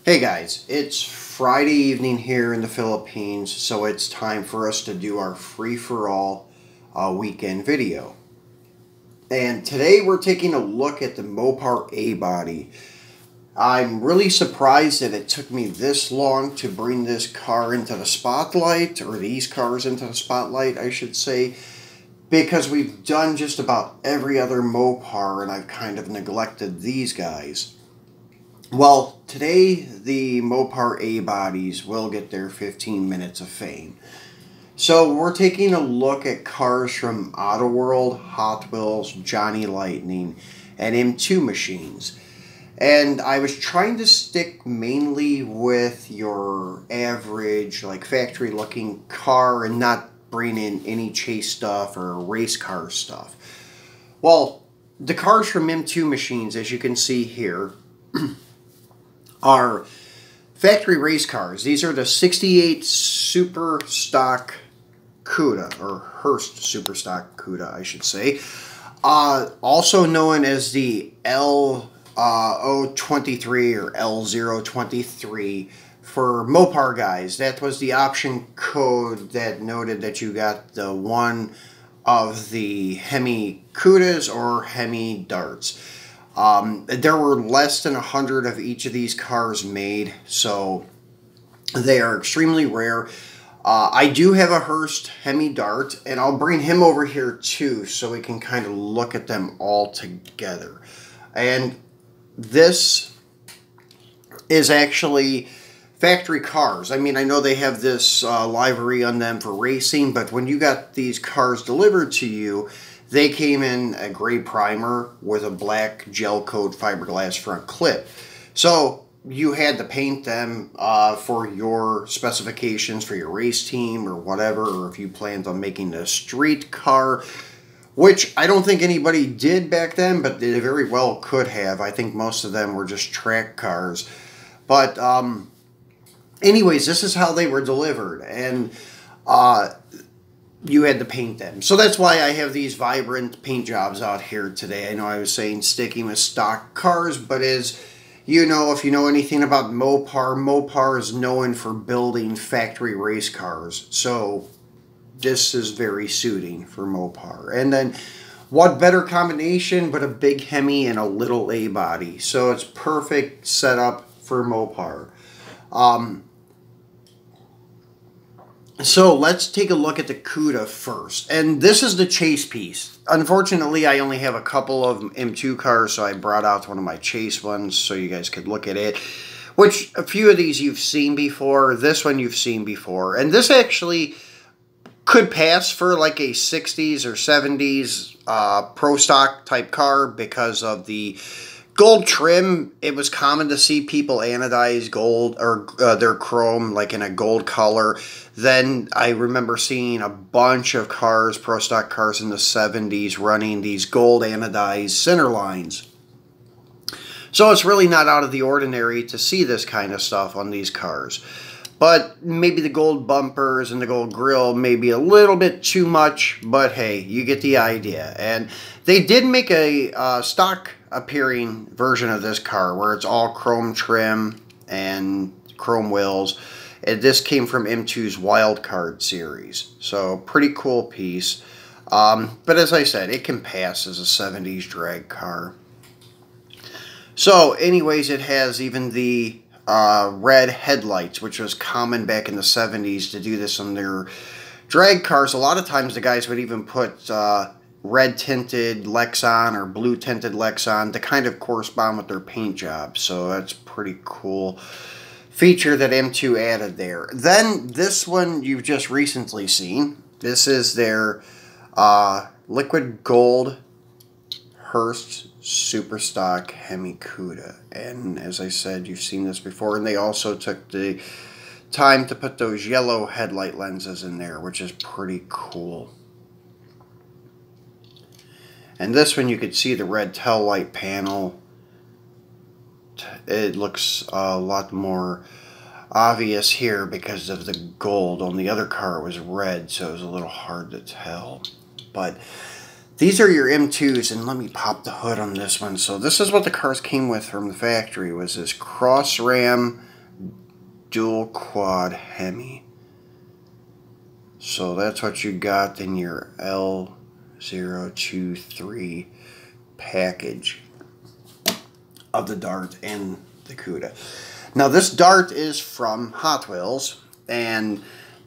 Hey guys, it's Friday evening here in the Philippines, so it's time for us to do our free-for-all weekend video. And today we're taking a look at the Mopar A-body. I'm really surprised that it took me this long to bring this car into the spotlight, or these cars into the spotlight, I should say, because we've done just about every other Mopar and I've kind of neglected these guys. Well, today the Mopar A-bodies will get their 15 minutes of fame. So we're taking a look at cars from Autoworld, Hot Wheels, Johnny Lightning, and M2 machines. And I was trying to stick mainly with your average, like factory-looking car and not bring in any chase stuff or race car stuff. Well, the cars from M2 machines, as you can see here, are factory race cars. These are the 68 Super Stock CUDA, or Hurst Super Stock CUDA, I should say. Also known as the L023 or L023 for Mopar guys. That was the option code that noted that you got the one of the Hemi CUDAs or Hemi Darts. There were less than 100 of each of these cars made, so they are extremely rare. I do have a Hurst Hemi Dart, and I'll bring him over here too so we can kind of look at them all together. And this is actually factory cars. I mean, I know they have this livery on them for racing, but when you got these cars delivered to you, they came in a gray primer with a black gel coat fiberglass front clip. So you had to paint them for your specifications for your race team or whatever, or if you planned on making a street car, which I don't think anybody did back then, but they very well could have. I think most of them were just track cars. But anyways, this is how they were delivered, and you had to paint them. So that's why I have these vibrant paint jobs out here today. I know I was saying sticking with stock cars, but as you know, if you know anything about Mopar, Mopar is known for building factory race cars. So this is very suiting for Mopar. And then what better combination but a big Hemi and a little A-body. So it's perfect setup for Mopar. So let's take a look at the CUDA first. And this is the chase piece. Unfortunately, I only have a couple of M2 cars, so I brought out one of my chase ones so you guys could look at it. Which, a few of these you've seen before. This one you've seen before. And this actually could pass for like a 60s or 70s pro stock type car because of the gold trim. It was common to see people anodize gold or their chrome like in a gold color. Then I remember seeing a bunch of cars, pro stock cars in the 70s running these gold anodized center lines. So it's really not out of the ordinary to see this kind of stuff on these cars. But maybe the gold bumpers and the gold grille may be a little bit too much, but hey, you get the idea. And they did make a stock appearing version of this car where it's all chrome trim and chrome wheels. And this came from M2's Wildcard series. So pretty cool piece. But as I said, it can pass as a 70s drag car. So anyways, it has even the red headlights, which was common back in the 70s to do this on their drag cars. A lot of times the guys would even put red tinted Lexan or blue tinted Lexan to kind of correspond with their paint job. So that's pretty cool feature that M2 added there. Then this one you've just recently seen. This is their liquid gold Hurst Super Stock Hemi CUDA. And as I said, you've seen this before. And they also took the time to put those yellow headlight lenses in there, which is pretty cool. And this one you could see the red tail light panel. It looks a lot more obvious here because of the gold. On the other car it was red, so it was a little hard to tell. But these are your M2s, and let me pop the hood on this one. So this is what the cars came with from the factory, was this cross ram dual quad Hemi. So that's what you got in your L023 package of the Dart and the Cuda. Now this Dart is from Hot Wheels, and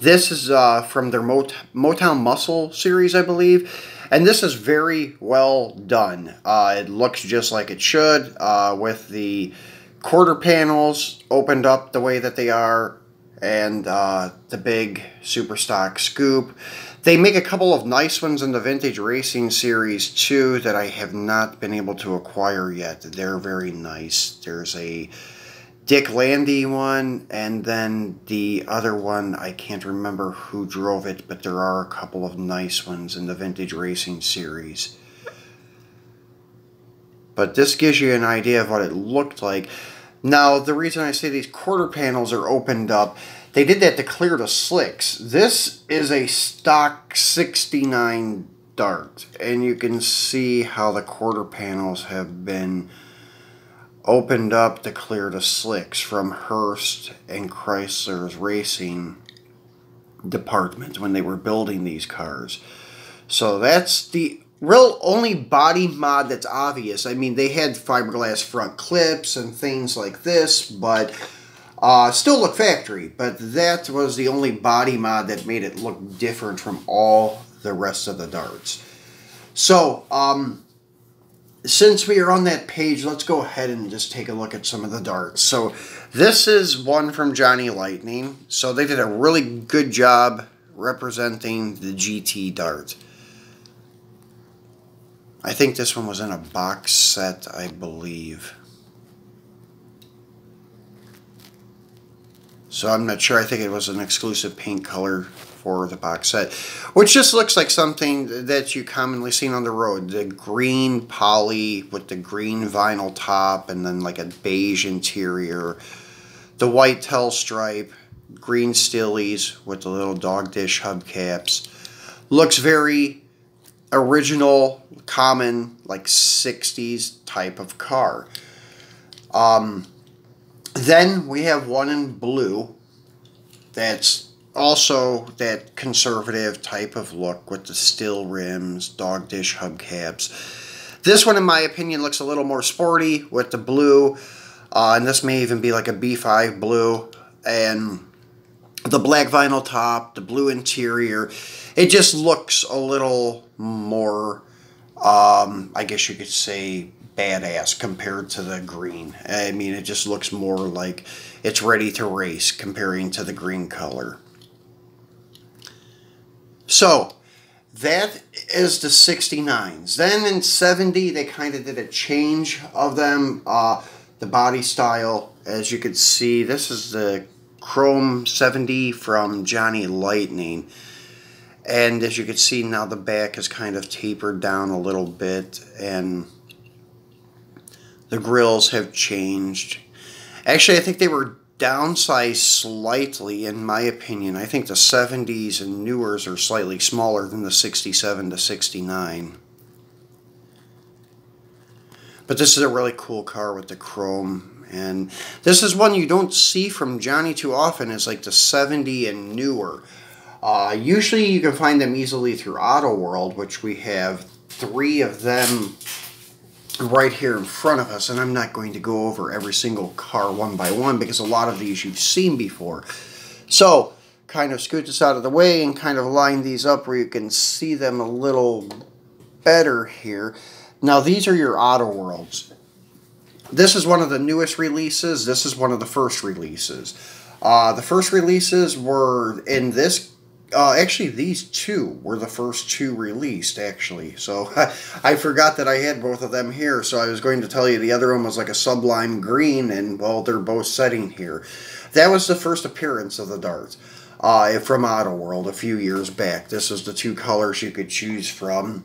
this is from their Motown Muscle series, I believe. And this is very well done. It looks just like it should, with the quarter panels opened up the way that they are, and the big super stock scoop. They make a couple of nice ones in the Vintage Racing series too that I have not been able to acquire yet. They're very nice. There's a Dick Landy one, and then the other one, I can't remember who drove it, but there are a couple of nice ones in the Vintage Racing series. But this gives you an idea of what it looked like. Now, the reason I say these quarter panels are opened up, they did that to clear the slicks. This is a stock 69 Dart, and you can see how the quarter panels have been opened up to clear the slicks from Hearst and Chrysler's racing department when they were building these cars. So that's the real only body mod that's obvious. I mean, they had fiberglass front clips and things like this, but still look factory. But that was the only body mod that made it look different from all the rest of the Darts. So, since we are on that page, let's go ahead and just take a look at some of the Darts. So, this is one from Johnny Lightning. So, they did a really good job representing the GT Dart. I think this one was in a box set, I believe. So I'm not sure. I think it was an exclusive paint color for the box set, which just looks like something that you commonly see on the road. The green poly with the green vinyl top and then like a beige interior. The white tail stripe, green stillies with the little dog dish hubcaps. Looks very original, common, like 60s type of car. Then we have one in blue that's also that conservative type of look with the steel rims, dog dish hubcaps. This one, in my opinion, looks a little more sporty with the blue, and this may even be like a B5 blue, and the black vinyl top, the blue interior. It just looks a little more, I guess you could say, badass compared to the green. I mean, it just looks more like it's ready to race comparing to the green color. So, that is the 69s. Then in 70, they kind of did a change of them. The body style, as you could see, this is the Chrome 70 from Johnny Lightning. And as you can see now, the back is kind of tapered down a little bit, and the grills have changed. Actually, I think they were downsized slightly, in my opinion. I think the 70s and newers are slightly smaller than the 67 to 69. But this is a really cool car with the chrome. And this is one you don't see from Johnny too often. It's like the 70 and newer. Usually you can find them easily through Autoworld, which we have 3 of them right here in front of us, and I'm not going to go over every single car one by one because a lot of these you've seen before. So, kind of scoot this out of the way and kind of line these up where you can see them a little better here. Now, these are your Autoworlds. This is one of the newest releases. This is one of the first releases. The first releases were in this. Actually, these 2 were the first 2 released, actually. So, I forgot that I had both of them here. So, I was going to tell you the other one was like a sublime green, and, well, they're both sitting here. That was the first appearance of the Dart from Autoworld a few years back. This was the 2 colors you could choose from.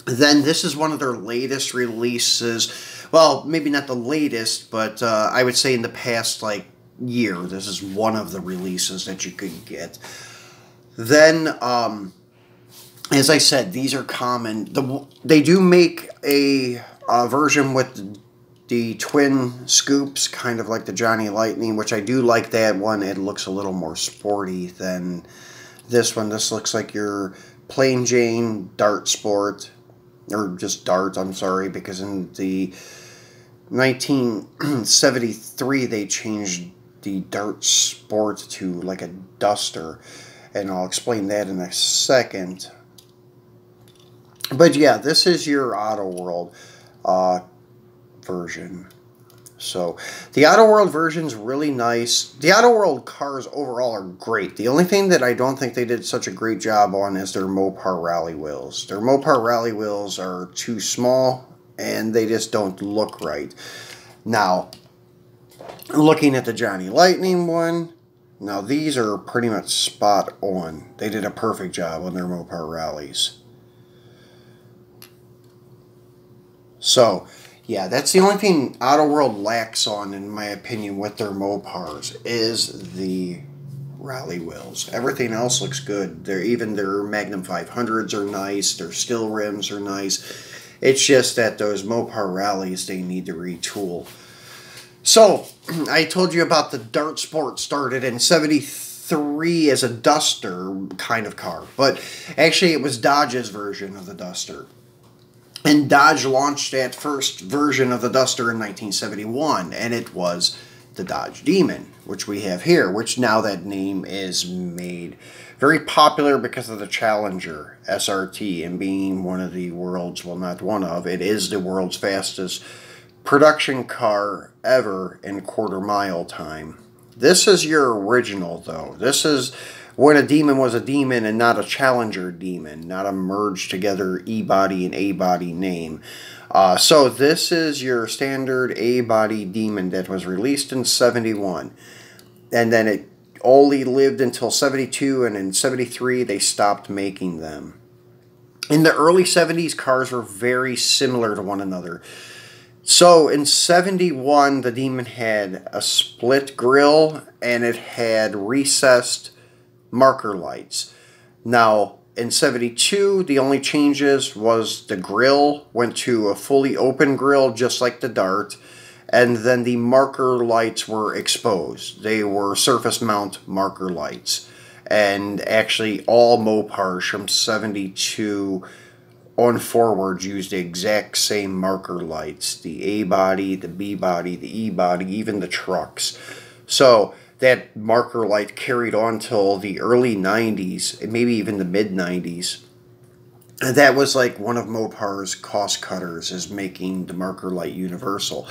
Then, this is one of their latest releases. Well, maybe not the latest, but I would say in the past, like, year. This is one of the releases that you could get. Then, as I said, these are common. They do make a version with the twin scoops, kind of like the Johnny Lightning, which I do like that one. It looks a little more sporty than this one. This looks like your plain Jane Dart Sport, or just Dart, I'm sorry, because in the 1973 they changed the Dart Sport to like a Duster, and I'll explain that in a second. But yeah, this is your Autoworld version. So the Autoworld version is really nice. The Autoworld cars overall are great. The only thing that I don't think they did such a great job on is their Mopar rally wheels. Their Mopar rally wheels are too small and they just don't look right. Now, looking at the Johnny Lightning one, now these are pretty much spot on. They did a perfect job on their Mopar rallies. So, yeah, that's the only thing Autoworld lacks on, in my opinion, with their Mopars, is the rally wheels. Everything else looks good. Even their Magnum 500s are nice. Their steel rims are nice. It's just that those Mopar rallies, they need to retool. So, I told you about the Dart Sport. Started in 73 as a Duster kind of car. But actually, it was Dodge's version of the Duster. And Dodge launched that first version of the Duster in 1971, and it was the Dodge Demon, which we have here, which now that name is made very popular because of the Challenger SRT and being one of the world's, well, not one of, it is the world's fastest production car ever in quarter-mile time. This is your original, though. This is when a Demon was a Demon and not a Challenger Demon, not a merged together E-body and A-body name. So this is your standard A-body Demon that was released in 71. And then it only lived until 72, and in 73 they stopped making them. In the early 70s, cars were very similar to one another. So in 71, the Demon had a split grille and it had recessed marker lights. Now, in 72, the only changes was the grille went to a fully open grille, just like the Dart, and then the marker lights were exposed. They were surface mount marker lights. And actually, all Mopars from 72 on forward used the exact same marker lights. The A-body, the B-body, the E-body, even the trucks. So that marker light carried on till the early 90s, maybe even the mid-90s. And that was like one of Mopar's cost cutters, is making the marker light universal.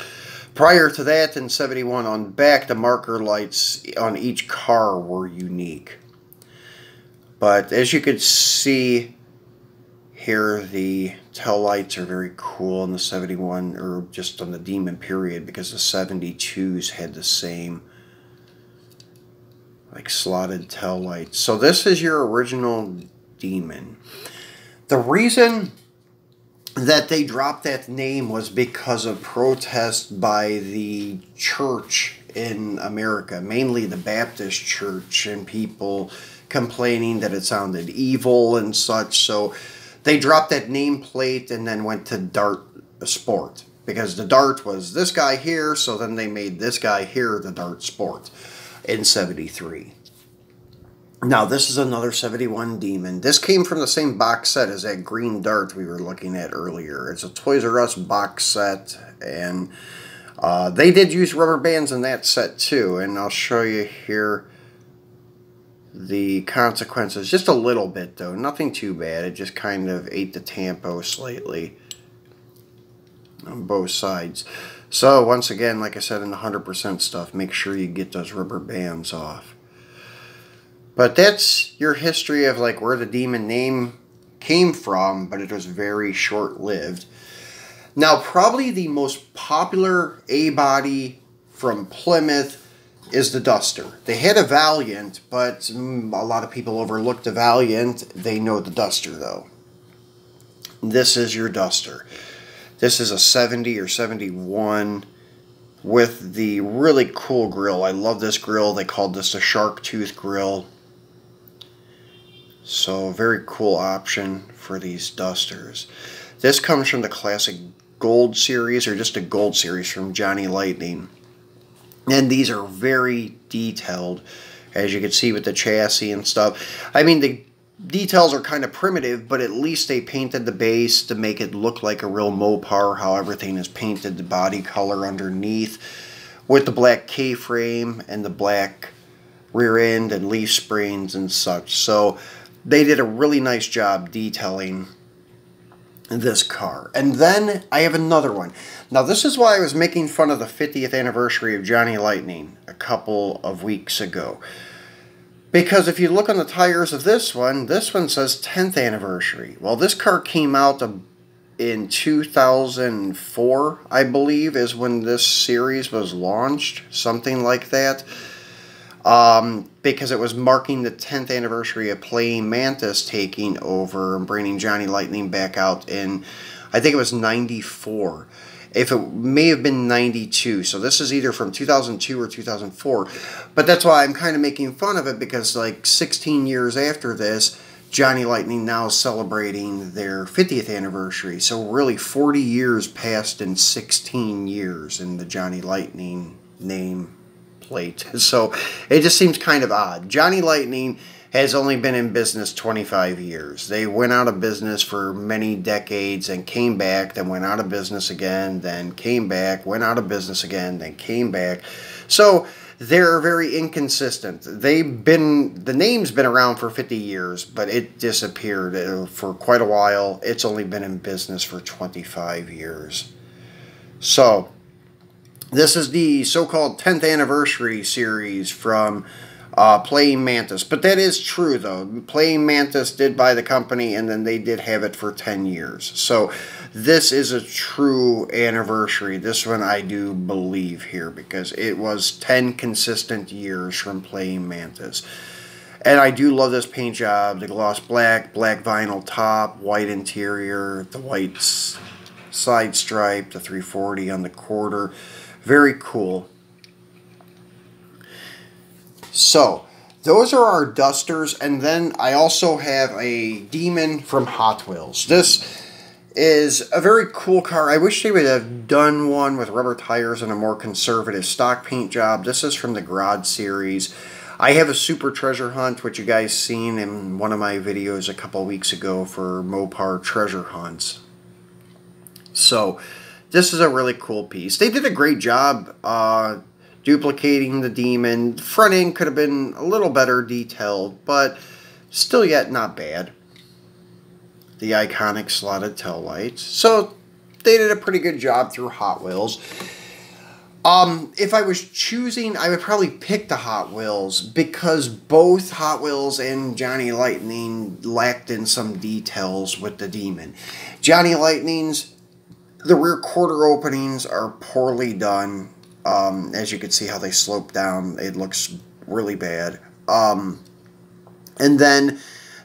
Prior to that, in 71 on back, the marker lights on each car were unique. But as you could see here, the tail lights are very cool in the 71, or just on the Demon period, because the 72s had the same like slotted tail lights. So this is your original Demon. The reason that they dropped that name was because of protests by the church in America, mainly the Baptist church, and people complaining that it sounded evil and such. So they dropped that nameplate and then went to Dart Sport, because the Dart was this guy here, so then they made this guy here the Dart Sport in 73. Now, this is another 71 Demon. This came from the same box set as that green Dart we were looking at earlier. It's a Toys R Us box set, and they did use rubber bands in that set too, and I'll show you here the consequences. Just a little bit, though. Nothing too bad. It just kind of ate the tampo slightly on both sides. So, once again, like I said, in the 100% stuff, make sure you get those rubber bands off. But that's your history of like where the Demon name came from, but it was very short-lived. Now, probably the most popular A-body from Plymouth is the Duster. They had a Valiant, but a lot of people overlooked the Valiant. They know the Duster, though. This is your Duster. This is a 70 or 71 with the really cool grill. I love this grill. They called this the shark tooth grill. So, very cool option for these Dusters. This comes from the classic Gold series, or just a Gold series from Johnny Lightning. And these are very detailed, as you can see with the chassis and stuff. I mean, the details are kind of primitive, but at least they painted the base to make it look like a real Mopar, how everything is painted, the body color underneath, with the black K-frame and the black rear end and leaf springs and such. So they did a really nice job detailing this car. And then I have another one. Now this is why I was making fun of the 50th anniversary of Johnny Lightning a couple of weeks ago. Because if you look on the tires of this one says 10th anniversary. Well, this car came out in 2004, I believe, is when this series was launched. Something like that. Because it was marking the 10th anniversary of Praying Mantis taking over and bringing Johnny Lightning back out in, I think it was 94. If it may have been 92. So this is either from 2002 or 2004. But that's why I'm kind of making fun of it, because like 16 years after this, Johnny Lightning now is celebrating their 50th anniversary. So really 40 years passed in 16 years in the Johnny Lightning name plate. So it just seems kind of odd. Johnny Lightning has only been in business 25 years. They went out of business for many decades and came back, then went out of business again, then came back, went out of business again, then came back. So they're very inconsistent. The name's been around for 50 years, but it disappeared for quite a while. It's only been in business for 25 years. So this is the so-called 10th anniversary series from Praying Mantis. But that is true, though. Praying Mantis did buy the company, and then they did have it for 10 years. So this is a true anniversary. This one I do believe here, because it was 10 consistent years from Praying Mantis. And I do love this paint job. The gloss black, black vinyl top, white interior, the white side stripe, the 340 on the quarter. Very cool. So, those are our Dusters, and then I also have a Demon from Hot Wheels. This is a very cool car. I wish they would have done one with rubber tires and a more conservative stock paint job. This is from the Garage series. I have a Super Treasure Hunt, which you guys seen in one of my videos a couple weeks ago for Mopar Treasure Hunts. So, this is a really cool piece. They did a great job duplicating the Demon. The front end could have been a little better detailed, but still yet not bad. The iconic slotted tail lights. So they did a pretty good job through Hot Wheels. If I was choosing, I would probably pick the Hot Wheels, because both Hot Wheels and Johnny Lightning lacked in some details with the Demon. Johnny Lightning's, the rear quarter openings are poorly done. As you can see how they slope down, it looks really bad. And then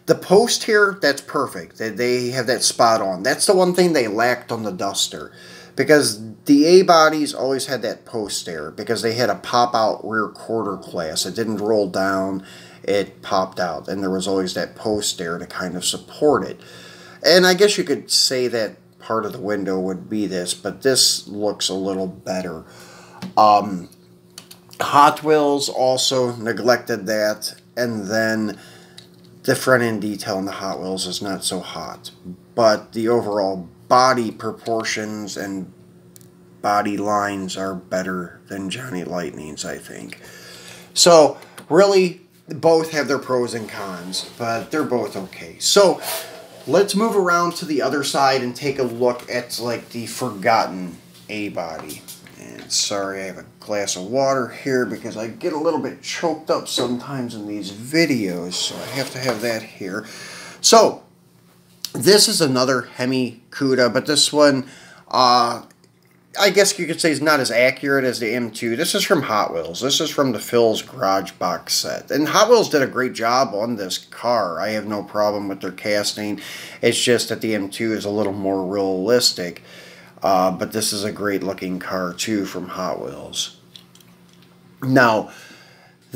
the post here, that's perfect. They have that spot on. That's the one thing they lacked on the Duster, because the A-bodies always had that post there, because they had a pop-out rear quarter glass. It didn't roll down, it popped out, and there was always that post there to kind of support it. And I guess you could say that part of the window would be this, but this looks a little better. Hot Wheels also neglected that, and then the front end detail in the Hot Wheels is not so hot, but the overall body proportions and body lines are better than Johnny Lightning's, I think. So really, both have their pros and cons, but they're both okay. So let's move around to the other side and take a look at like the forgotten A-body. And sorry, I have a glass of water here because I get a little bit choked up sometimes in these videos, so I have to have that here. So, this is another Hemi Cuda, but this one, I guess you could say is not as accurate as the M2. This is from Hot Wheels. This is from the Phil's Garage box set. And Hot Wheels did a great job on this car. I have no problem with their casting. It's just that the M2 is a little more realistic. But this is a great looking car too from Hot Wheels. Now,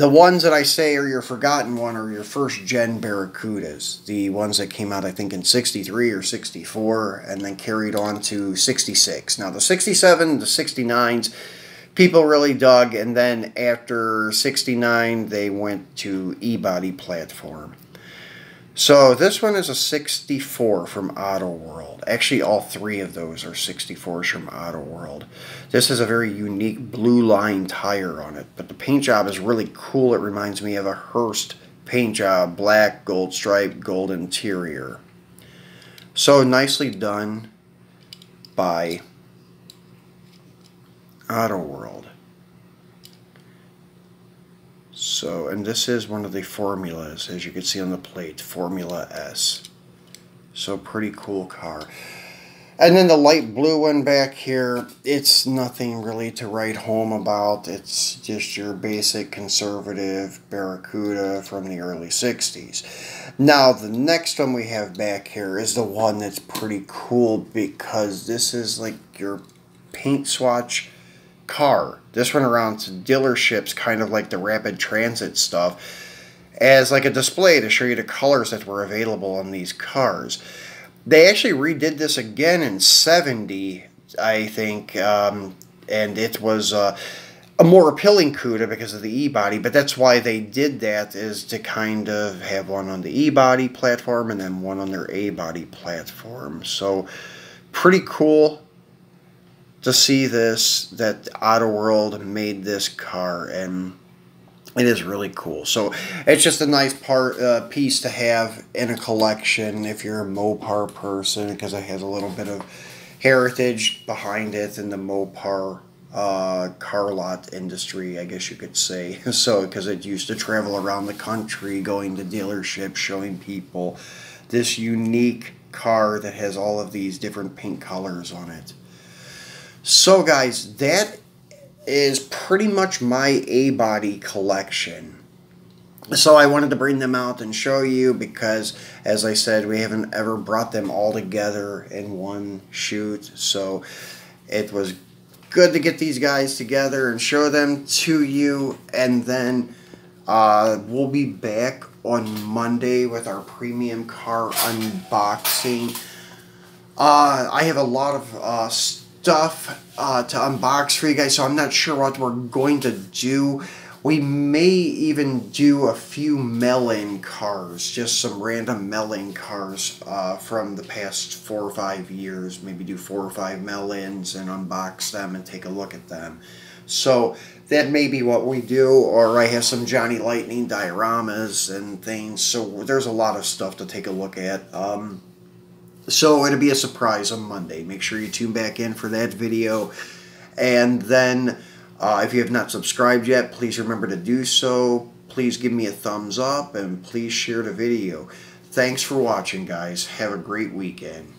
The ones that I say are your forgotten one are your first gen Barracudas. The ones that came out, I think, in 63 or 64 and then carried on to 66. Now, the 67, the 69s, people really dug, and then after 69, they went to E-body platform. So this one is a 64 from Autoworld. Actually, all three of those are 64s from Autoworld. This is a very unique blue line tire on it, but the paint job is really cool. It reminds me of a Hurst paint job, black, gold stripe, gold interior. So nicely done by Autoworld. So, and this is one of the formulas, as you can see on the plate, Formula S. So, pretty cool car. And then the light blue one back here, it's nothing really to write home about. It's just your basic conservative Barracuda from the early 60s. Now, the next one we have back here is the one that's pretty cool because this is like your paint swatch car. This went around to dealerships, kind of like the rapid transit stuff, as like a display to show you the colors that were available on these cars. They actually redid this again in 70, I think, and it was a more appealing CUDA because of the E-body, but that's why they did that, is to kind of have one on the E-body platform and then one on their A-body platform. So pretty cool to see this, that Autoworld made this car, and it is really cool. So it's just a nice piece to have in a collection if you're a Mopar person, because it has a little bit of heritage behind it in the Mopar car lot industry, I guess you could say. So because it used to travel around the country, going to dealerships, showing people this unique car that has all of these different paint colors on it. So guys, that is pretty much my A-body collection. So I wanted to bring them out and show you because, as I said, we haven't ever brought them all together in one shoot. So it was good to get these guys together and show them to you. And then we'll be back on Monday with our premium car unboxing. I have a lot of stuff to unbox for you guys, so I'm not sure what we're going to do. We may even do a few mail-in cars, just some random mail-in cars from the past 4 or 5 years. Maybe do 4 or 5 mail-ins and unbox them and take a look at them. So that may be what we do, or I have some Johnny Lightning dioramas and things. So there's a lot of stuff to take a look at. So it'll be a surprise on Monday. Make sure you tune back in for that video. And then if you have not subscribed yet, please remember to do so. Please give me a thumbs up and please share the video. Thanks for watching, guys. Have a great weekend.